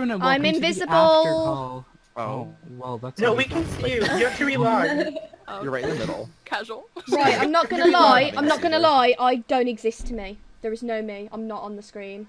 everyone, and I'm welcome invisible. to the Aftercall. Oh, well, that's... No, we can see you. You have to relog. You're right in the middle. Casual. Right, I'm not gonna lie. I'm not gonna lie. I don't exist to me. There is no me. I'm not on the screen.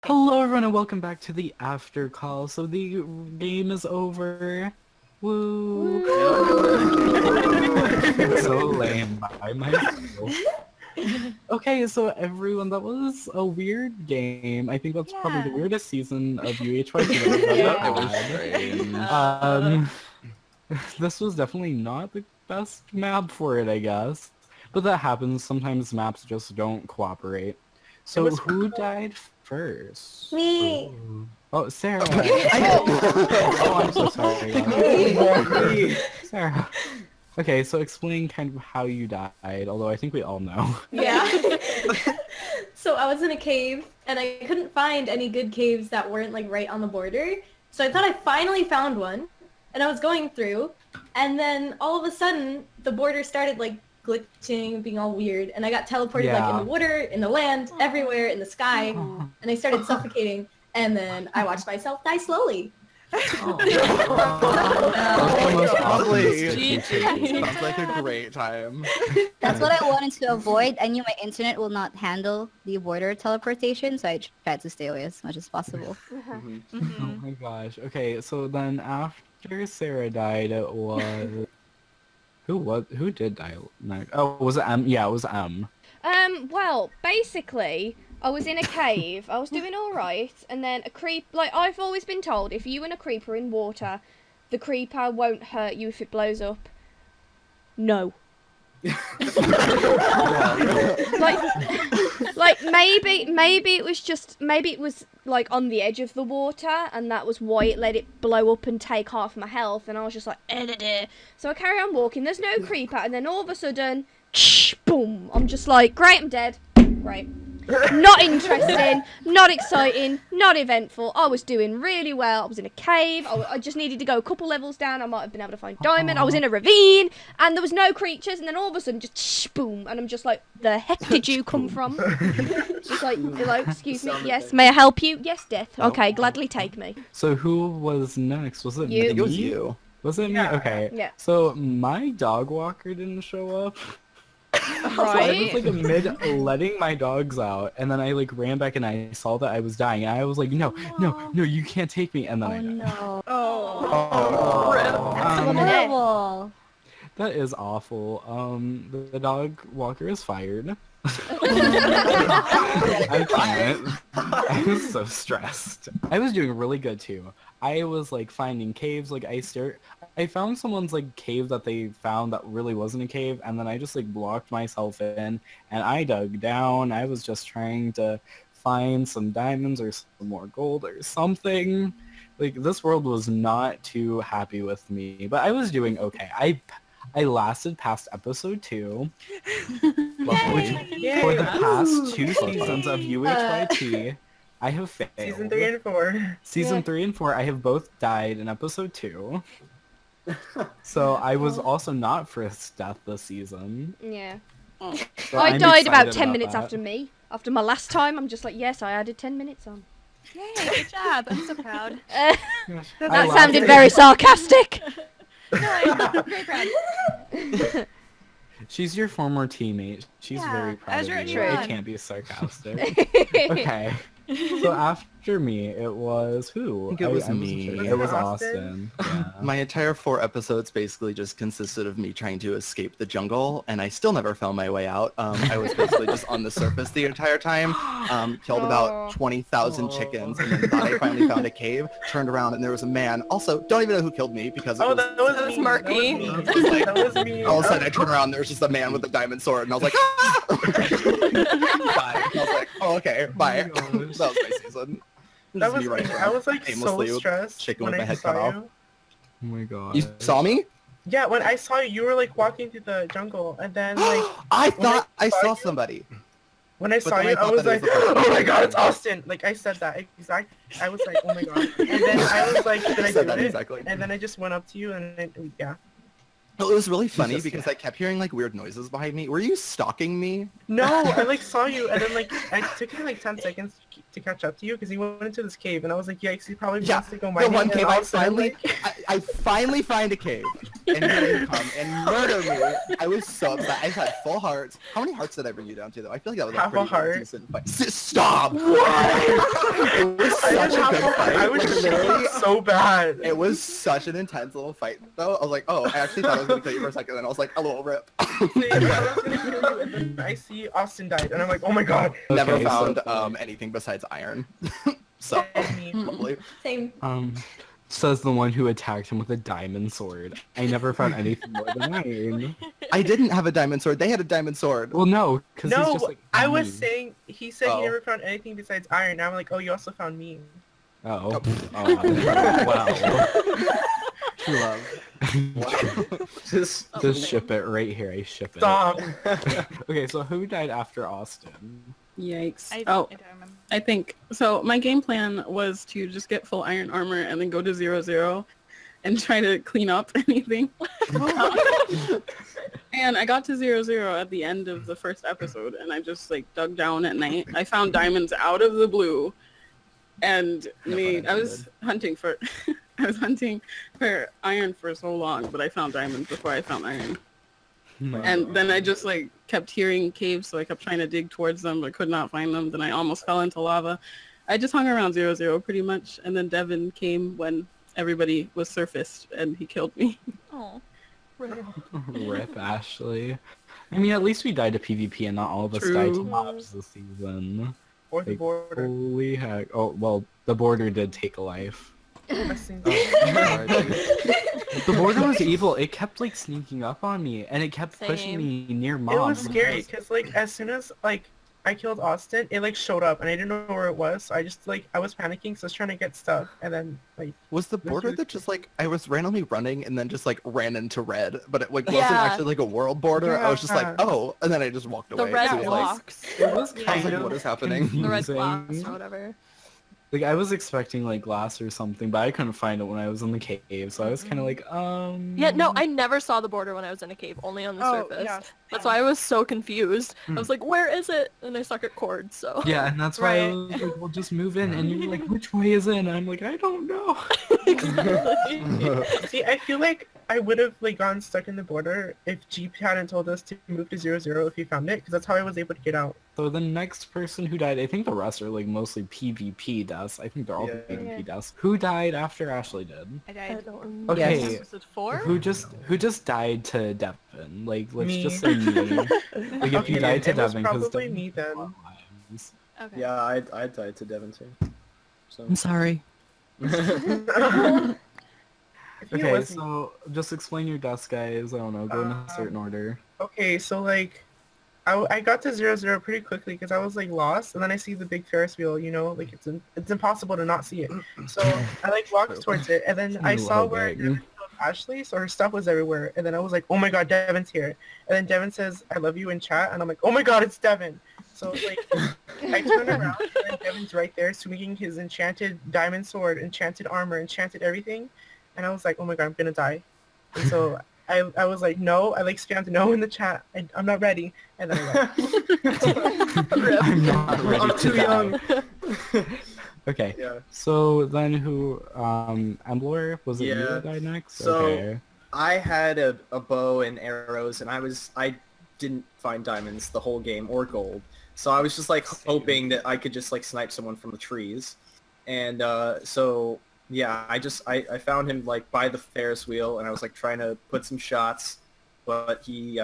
Hello everyone and welcome back to the Aftercall. So the game is over. Woo! So lame by myself. Okay, so everyone, that was a weird game. I think that's probably the weirdest season of UHYT. Yeah. It was strange. This was definitely not the best map for it, I guess. But that happens. Sometimes maps just don't cooperate. So who died first? Me. Ooh. Oh, Sarah. Oh, I'm so sorry. Sarah. Okay, so explain kind of how you died, although I think we all know. Yeah. So I was in a cave, and I couldn't find any good caves that weren't like right on the border. So I thought I finally found one, and I was going through, and then all of a sudden the border started like glitching, being all weird, and I got teleported like in the water, in the land, everywhere, in the sky, and I started suffocating, and then I watched myself die slowly. Lovely. Sounds like a great time. That's what I wanted to avoid. I knew my internet will not handle the border teleportation, so I tried to stay away as much as possible. Oh my gosh. Okay, so then after Sarah died, it was... Who did die next? Oh, was it M? Yeah, it was M. Well, basically, I was in a cave, I was doing alright, and then a like, I've always been told, if you and a creeper in water, the creeper won't hurt you if it blows up. No. like maybe it was like on the edge of the water, and that was why it let it blow up and take half my health, and I was just like, so I carry on walking, there's no creeper, and then all of a sudden, boom, I'm just like, great, I'm dead. Great. Not interesting, not exciting, not eventful. I was doing really well. I was in a cave. I just needed to go a couple levels down. I might have been able to find diamond. I was in a ravine, and there was no creatures. And then all of a sudden, just boom, and I'm just like, the heck did you come from? Just like, hello, excuse me. Yes, may I help you? Yes, death. Okay, gladly take me. So who was next? Was it You. me? I think it was you. Was it me? Okay. Yeah. So my dog walker didn't show up. Right. So I was like amid letting my dogs out, and then I like ran back and I saw that I was dying, and I was like, no, you can't take me, and then I died. No. Horrible. That is awful. The dog walker is fired. I can't. I was so stressed. I was doing really good too. I was like finding caves, like I found someone's like cave that they found that really wasn't a cave, and then I just like blocked myself in, and I dug down. I was just trying to find some diamonds or some more gold or something. Like, this world was not too happy with me, but I was doing okay. I lasted past episode 2, which for the past 2 seasons of UHYT, I have failed. Season 3 and 4. Season 3 and 4, I have both died in episode 2. So I was also not first death this season. Yeah. So I I'm died about excited 10 minutes that. after me. After my last time, I'm just like, yes, I added 10 minutes on. Yay, good job. I'm so proud. That sounded very sarcastic. Very proud. She's your former teammate. She's very proud as of you're you. true. It can't be sarcastic. Okay. So after me, it was who? I think it was me. It was Austin. Austin. Yeah. My entire 4 episodes basically just consisted of me trying to escape the jungle, and I still never found my way out. I was basically just on the surface the entire time, killed about 20,000 chickens, and then thought I finally found a cave, turned around, and there was a man. Also, don't even know who killed me, because it was... that was murky. That was me. All of a sudden, I turned around, and there was just a man with a diamond sword, and I was like, ah! Bye. And I was like, oh, okay, bye. That was my season. That was me running I was like aimlessly so with stressed chicken when with my I head saw cut off. you. Oh my god. You saw me? Yeah, when I saw you, you were like walking through the jungle, and then like I when thought I saw saw you- somebody. When I saw then I you, I thought was that like, it was the oh my god, it's Austin! Like, I said that exact. I was like, oh my god. And then I was like, did I said do that it? exactly. And then I just went up to you and then, yeah. Well, it was really funny just- because I kept hearing like weird noises behind me. Were you stalking me? No, I like saw you and then like, it took me like 10 seconds to catch up to you because you went into this cave and I was like, yikes, he probably wants to go the mining. one and cave all I of a sudden, finally, like- I finally find a cave, and here you come and murder me. I was so upset. I had full hearts. How many hearts did I bring you down to though? I feel like that was Half a pretty heart. decent fight. Stop! It was I such a good fight. I was Like, shaking literally, so bad. it was such an intense little fight though. I was like, oh, I actually thought I was gonna kill you for a second, and I was like, a little rip. I was gonna kill you and then I see Austin died and I'm like, oh my god. Never Okay, so- found anything besides iron. So And me. lovely. Same. Says the one who attacked him with a diamond sword. I never found anything more than iron. I didn't have a diamond sword. They had a diamond sword. Well, no, because he's No, just like I was me. saying, he said Oh. he never found anything besides iron. And I'm like, oh, you also found me. Oh. Wow. True love. Just ship it right here. I ship it. Stop. Okay, so who died after Austin? Yikes. I Oh, don't remember. I think so. My game plan was to just get full iron armor and then go to 0-0 and try to clean up anything. And I got to 0-0 at the end of the first episode, and I just like dug down at night. I found diamonds out of the blue, and I was hunting for iron for so long, but I found diamonds before I found iron. And then I just like kept hearing caves, so I kept trying to dig towards them, but could not find them. Then I almost fell into lava. I just hung around 0-0 pretty much, and then Devin came when everybody was surfaced, and he killed me. Oh. Rip Ashley. I mean, at least we died to PvP and not all of us died to True. mobs this season. Or the Like, border. holy heck. Oh, well, the border did take a life. The border was evil. It kept like sneaking up on me, and it kept pushing me near mobs. It was scary because like as soon as like I killed Austin, it like showed up and I didn't know where it was. So I just like I was panicking, so I was trying to get stuff, and then like Was the border that just like I was randomly running and then just like ran into red, but it like wasn't actually like a world border. I was just like, Yeah. oh, and then I just walked The away. red So it was, like, blocks. It was I was kind like, of what is happening? The red blocks confusing. or whatever. Like I was expecting like glass or something, but I couldn't find it when I was in the cave, so I was kind of like, Yeah, no, I never saw the border when I was in a cave, only on the surface. Yeah. That's why I was so confused. I was like, where is it? And I stuck at cord, so. Yeah, and that's why I Right. was like, well, just move in, and you're like, which way is in? And I'm like, I don't know. See, I feel like I would have like gone stuck in the border if Jeep hadn't told us to move to 0-0 if he found it, because that's how I was able to get out. So the next person who died, I think the rest are like mostly PvP deaths. I think they're all Yeah. PvP deaths. Who died after Ashley did? I I died. don't remember. Okay, Was it 4? who just died to Devin? Like, let's Me. just say me. Like, if you died to it was Devin, because probably me then. Okay. Yeah, I died to Devin too. So. I'm sorry. I think it Okay, was me. so just explain your deaths, guys. I don't know, go in a certain order. Okay, so like, I got to 0-0 pretty quickly because I was like lost, and then I see the big Ferris wheel. You know, like it's impossible to not see it. So I like walked towards it, and then I You saw little where bit. Devin killed Ashley, so her stuff was everywhere. And then I was like, oh my god, Devin's here. And then Devin says, I love you in chat, and I'm like, oh my god, it's Devin. So like, I turn around, and then Devin's right there swinging his enchanted diamond sword, enchanted armor, enchanted everything, and I was like, oh my god, I'm gonna die. And so I was like, no. I like spammed no in the chat. I'm not ready. And then I left. I'm not ready I'm to too die. young. Okay, Yeah. so then who, Emblor, was it you Yeah. that died next? So- Okay. I had a bow and arrows, and I didn't find diamonds the whole game or gold. So I was just like hoping that I could just like snipe someone from the trees, and so yeah, I found him like by the Ferris wheel, and I was like trying to put some shots, but he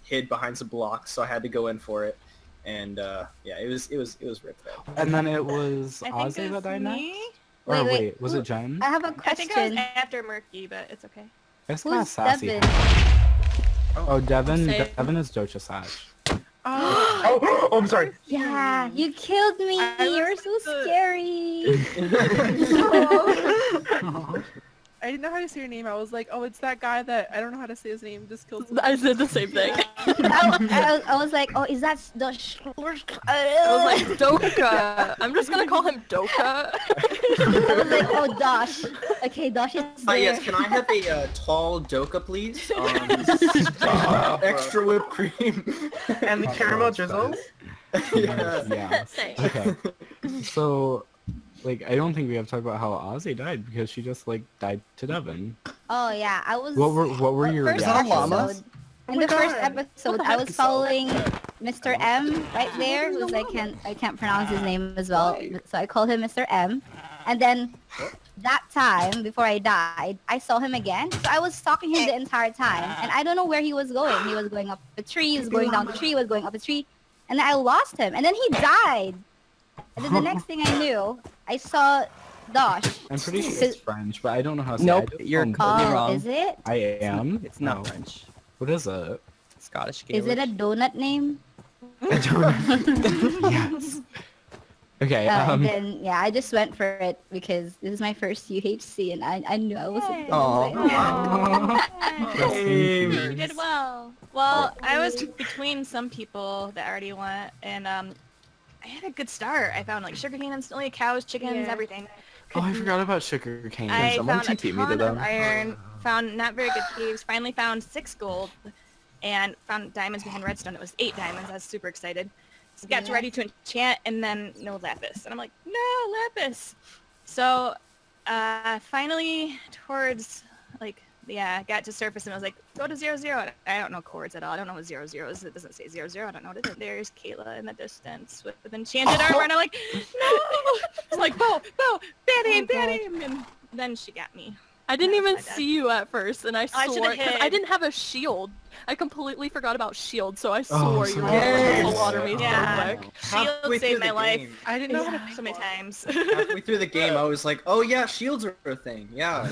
hid behind some blocks, so I had to go in for it, and yeah, it was ripped out. And then it was I think Ozzy it that was died next? me. Or Wait, wait, was who- it Jen? I have a I think I was question. after Murky, but it's okay. It's kind of Who's sassy. Devin? Oh, Devin Say- Devin is Docha Sash. Oh, I'm sorry. Yeah, you killed me. I You're was so the- scary. I didn't know how to say your name. I was like, oh, it's that guy that I don't know how to say his name. Just killed. I said the same thing. I was like, oh, is that the? I was like, Doka. I'm just gonna call him Doka. I was like, oh, Dosh. Okay, Dosh is there. Yes, can I have a tall Doka, please? Extra whipped cream. And the caramel drizzles? Yeah. Okay. So, like, I don't think we have to talk about how Ozzy died because she just like died to Devin. Oh yeah, I was. What were your first reactions? In the first episode, I was following Mr. M right there, who's I can't pronounce his name as well, so I called him Mr. M. And then that time before I died, I saw him again, so I was stalking him the entire time, and I don't know where he was going. He was going up the tree, he was going down the tree, he was going up the tree, and then I lost him, and then he died. And then the next thing I knew, I saw Dosh. I'm pretty sure it's French, but I don't know how to say Nope, it. you're completely wrong. Is it? I am? It's not French. What is it? Scottish Is it a donut name? Yes. Okay, And then, yeah, I just went for it because this is my first UHC, and I knew I wasn't You did well. Well, I was between some people that already went, and I had a good start. I found like sugarcane instantly, cows, chickens, everything. Oh, I forgot about sugar cane. I Someone found a TP me to ton them. of iron, found not very good caves, finally found 6 gold, and found diamonds behind redstone. It was 8 diamonds. I was super excited. So got ready to enchant, and then no lapis. And I'm like, no lapis! So, finally, towards, like, got to surface, and I was like, go to 0, 0. I don't know chords at all. I don't know what 0, 0 is. It doesn't say 0, 0. I don't know what it is. There's Kayla in the distance with enchanted armor, and I'm like, no! It's like, Bo, bad aim, and then she got me. I didn't even see you at first, and I swore, should've hid. I didn't have a shield. I completely forgot about shield, so I Oh, swore you were sorry. going to water me so quick. Shield saved my life. I didn't know how to so many times. Halfway through the game, I was like, oh yeah, shields are a thing. Yeah.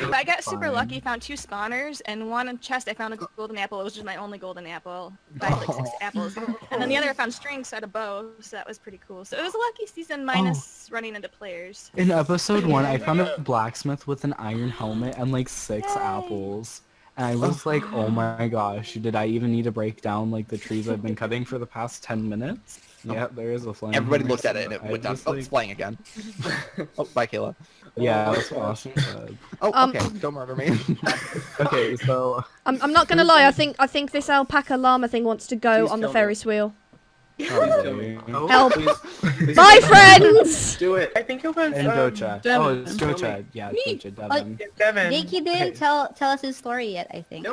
But I got super lucky, found 2 spawners, and one chest I found a golden apple. It was just my only golden apple. I had like 6 apples. And then the other I found strings out of bow, so that was pretty cool. So it was a lucky season minus running into players. In episode 1, I found a blacksmith with an iron helmet and like 6 apples. And I was like, oh my gosh, did I even need to break down like the trees I've been cutting for the past 10 minutes? Yeah, there is a flame. Everybody looked at it and it went down. just, Oh, like- it's flying again. Oh, bye, Kayla. Yeah, that's what Austin said. Oh, okay. Don't murder me. Okay, so... I'm not gonna lie. I think this alpaca llama thing wants to go on the Ferris wheel. Help! Bye, friends. Do it. I think it was And Docha. Devin. Oh, it's Docha. Yeah, Docha, Devin. Devin. Jakey didn't tell us his story yet, I think.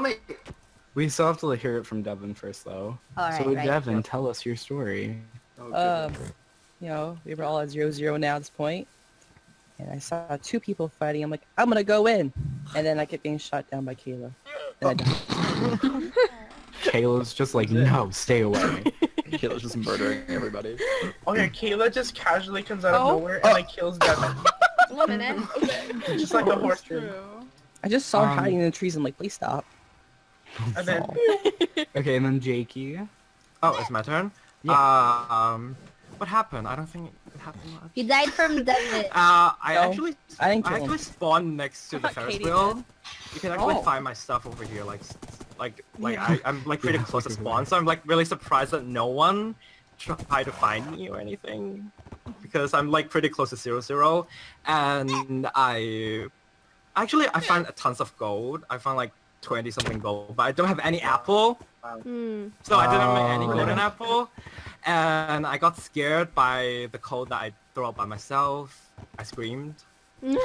We still have to hear it from Devin first, though. Alright, So, right. Devin, tell us your story. You know, we were all at 0-0 now at this point, and I saw 2 people fighting. I'm like, I'm gonna go in, and then I kept getting shot down by Kayla. And I died. Kayla's just like, no, stay away. Kayla's just murdering everybody. Oh yeah, Kayla just casually comes out of nowhere and like kills Devin. 1 minute. Just like a horse thing. I just saw her hiding in the trees. I'm like, please stop. And then Okay, and then Jakey. Oh, it's my turn? Yeah. What happened? I don't think it happened much. You died from Devin. I No, actually I didn't kill him. actually spawned next to the Ferris Katie wheel. did. You can actually Oh. find my stuff over here, I'm like pretty close to spawn, so I'm like really surprised that no one tried to find me or anything, because I'm like pretty close to 0-0, and I found tons of gold. I found like 20 something gold, but I don't have any apple. So I didn't make any golden apple, and I got scared by the code that I threw out by myself. I screamed. And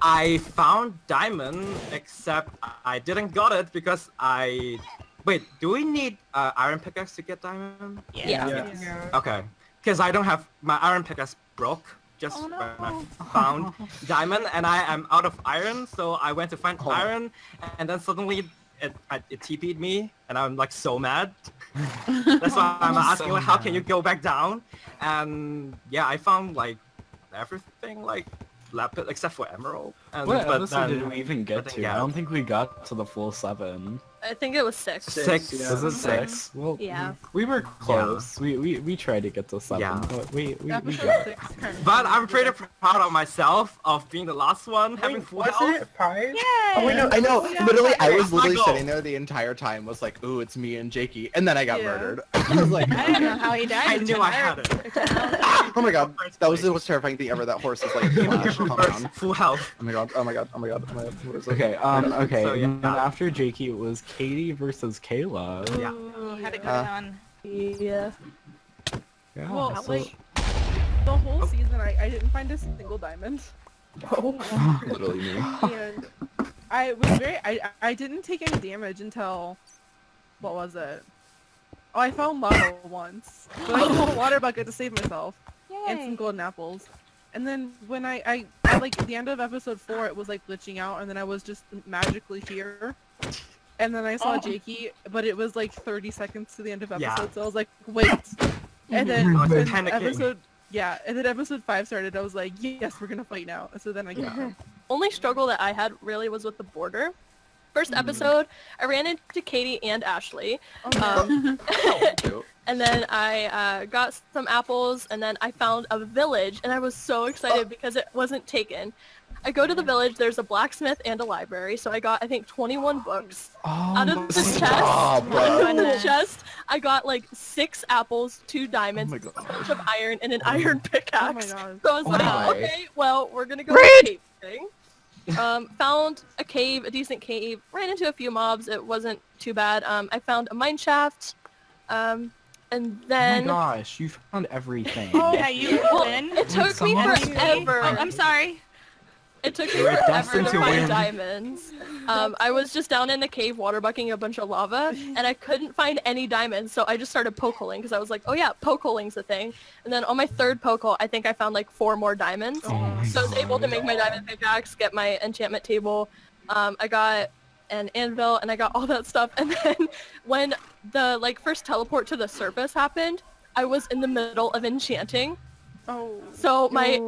I found diamond, except I didn't got it because I... Wait, do we need iron pickaxe to get diamond? Yeah. Okay, because I don't have... My iron pickaxe broke just when I found diamond, and I am out of iron, so I went to find iron, and then suddenly it TP'd me, and I'm like so mad. That's why I'm asking, like, how can you go back down? And yeah, I found like everything, like lapis, except for emerald. And, What but episode then, did we even get to? yeah. I don't think we got to the full 7. I think it was 6. 6. Yeah. Was it 6? Well, Yeah. we were close. We tried to get to 7, Yeah. but we got it. 6 kind of But I'm pretty proud of myself of being the last one, having Wait, full wasn't health. it 5? Yay! Oh, wait, no, I know. yeah, Literally, I was my literally goal. sitting there the entire time. Was like, ooh, it's me and Jakey, and then I got Yeah. murdered. I was like, I don't know how he died. I knew I had it. oh my god, that was the most terrifying thing ever. That horse is like, flash, calm down. Full health. Oh my god, oh my god, oh my god, oh my god. Where is it? Okay, okay. So, yeah. And then after Jakey, it was Katie versus Kayla. Yeah. Ooh, how'd it go down? Yeah. Yeah, Well, so- like, the whole season, I didn't find a single diamond. Literally me. And I was I didn't take any damage until, what was it? Oh, I found lava once. But I used a water bucket to save myself. And some golden apples. And then when I like, at the end of episode 4, it was like glitching out, and then I was just magically here. And then I saw Jakey, but it was like 30 seconds to the end of episode, Yeah. so I was like, wait. And then, I was when panicking. episode 5 started, I was like, yes, we're gonna fight now. So then I got him. Only struggle that I had really was with the border. First episode, I ran into Katie and Ashley. And then I got some apples, and then I found a village, and I was so excited because it wasn't taken. I go to the village, there's a blacksmith and a library, so I got, I think, 21 books. Out of the chest, I got like 6 apples, 2 diamonds, a bunch of iron, and an iron pickaxe. Oh my god. So I was like, my. okay, well, we're gonna go to the cave thing. Found a cave, a decent cave, ran into a few mobs, it wasn't too bad. I found a mine shaft, and then... Oh my gosh, you found everything. Oh, yeah, you win. It took me forever. Oh, I'm sorry. It took me You were forever destined to to find win. diamonds. I was just down in the cave water bucking a bunch of lava, and I couldn't find any diamonds, so I just started poke holing, because I was like, oh yeah, poke holing's a thing. And then on my 3rd poke hole, I think I found like 4 more diamonds. Oh my So I was able to make my diamond pickaxe, get my enchantment table. I got an anvil, and I got all that stuff. And then when the first teleport to the surface happened, I was in the middle of enchanting. Oh. So my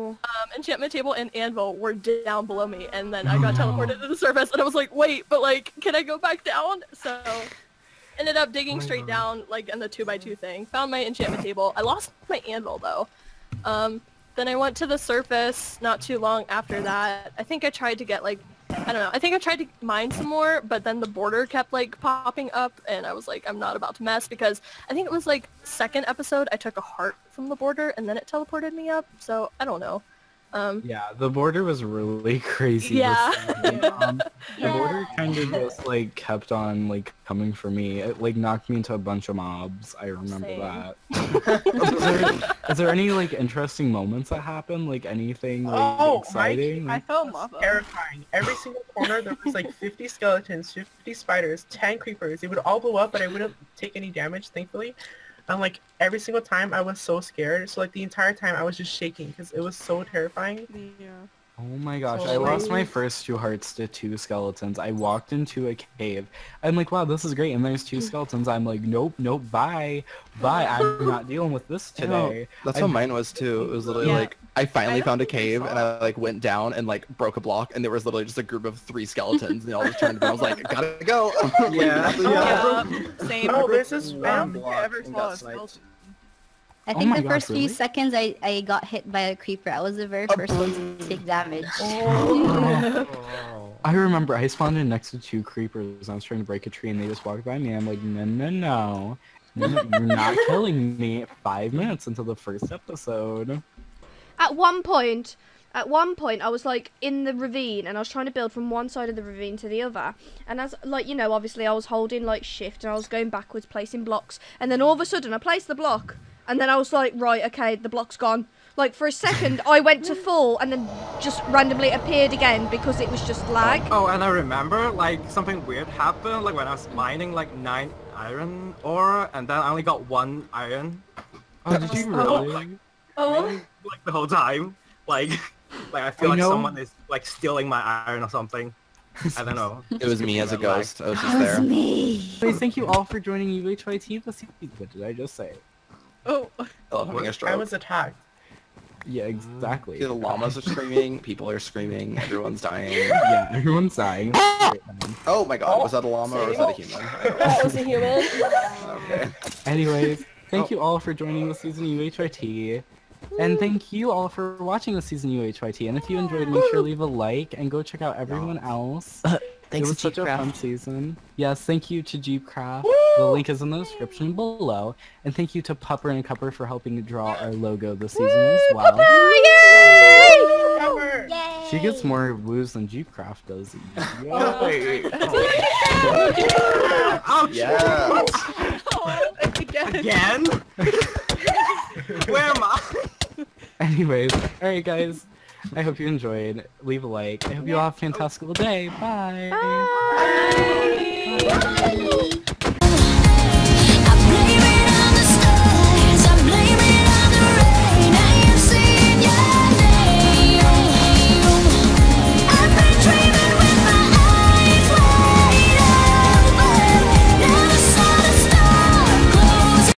enchantment table and anvil were down below me, and then I got teleported to the surface, and I was like, wait, but like, can I go back down? So ended up digging straight down, like in the 2x2 thing. Found my enchantment table. I lost my anvil though. Then I went to the surface not too long after that. I think I tried to get like, I don't know, I think I tried to mine some more, but then the border kept like popping up, and I was like, I'm not about to mess, because I think it was like 2nd episode I took a heart from the border, and then it teleported me up, so I don't know. Yeah, the border was really crazy. Yeah. The border kind of just like kept on like coming for me. It like knocked me into a bunch of mobs. I remember Same. that. Is there any like interesting moments that happened? Like anything like exciting? I fell in lava. Terrifying. Every single corner there was like 50 skeletons, 50 spiders, 10 creepers. They would all blow up, but I wouldn't take any damage, thankfully. And like every single time I was so scared. So like the entire time I was just shaking because it was so terrifying. Yeah. Oh my gosh, I lost my first 2 hearts to 2 skeletons. I walked into a cave. I'm like, wow, this is great. And there's 2 skeletons. I'm like, nope, bye. I'm not dealing with this today. That's how mine was too. It was literally like, I finally found a cave, and I like went down and like broke a block, and there was literally just a group of 3 skeletons, and they all just turned, and I was like, gotta go. Same. Oh, this is I don't think I ever saw a skeleton. I think my the gosh, first few really? seconds I got hit by a creeper. I was the very first one to take damage. I remember I spawned in next to 2 creepers. I was trying to break a tree, and they just walked by me. I'm like, no, you're not killing me. 5 minutes into the first episode. At one point, I was like in the ravine, and I was trying to build from one side of the ravine to the other. And as like, you know, obviously I was holding like shift, and I was going backwards, placing blocks. And then all of a sudden I placed the block, and then I was like, right, okay, the block's gone. Like for a second I went to fall, and then just randomly appeared again because it was just lag. Oh, and I remember like something weird happened, like when I was mining like 9 iron ore, and then I only got 1 iron. Oh, did you really? Like the whole time, like I feel like someone is like stealing my iron or something. I don't know. It was me as a ghost. I was just there. Me. Thank you all for joining UHYT this evening. What did I just say? Oh. I love having a I stroke. was attacked. Yeah, exactly. The llamas are screaming, people are screaming, everyone's dying. Yeah, everyone's dying. Oh my god, was that a llama or was that a human? That was a human. Okay. Anyways, thank you all for joining this season of UHYT. And thank you all for watching this season of UHYT. And if you enjoyed, make sure to leave a like and go check out everyone else. Thanks it was to such a Jeepcraft. fun season. Yes, thank you to Jeepcraft. The link is in the description below. And thank you to Pupper and Cupper for helping draw our logo this season as well. Yay! She gets more woos than Jeepcraft does. Yay. Ouch! Yes! Again? Where am I? Anyways, alright guys. I hope you enjoyed. Leave a like. I hope you all have a fantastical day. Bye! Bye.